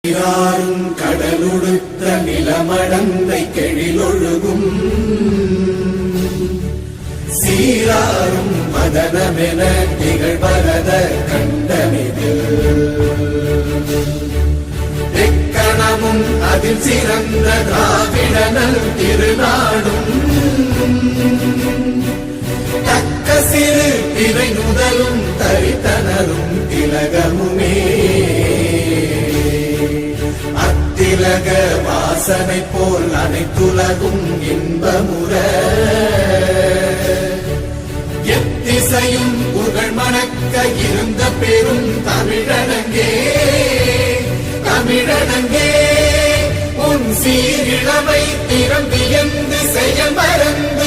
நீராறும் கடலுடுத்த நிலமடந்தை கெழிலொழுகும் சீராறும் மதனமென திகழ்வரத கண்டமிதில் எக்கணமும் அதில் சிறந்த திராவிடனல் திருநாடும் தக்க சிறு திரை முதலும் தரித்தனரும் திலகமுமே அத்திலக வாசனை போல் அனைத்துலகும் இன்பமுற எத்திசையும் புகழ் மணக்க இருந்த பெரும் தமிழனங்கே தமிழனங்கே உன் சீரிழமை திறம்பியந்து செய்ய மறந்த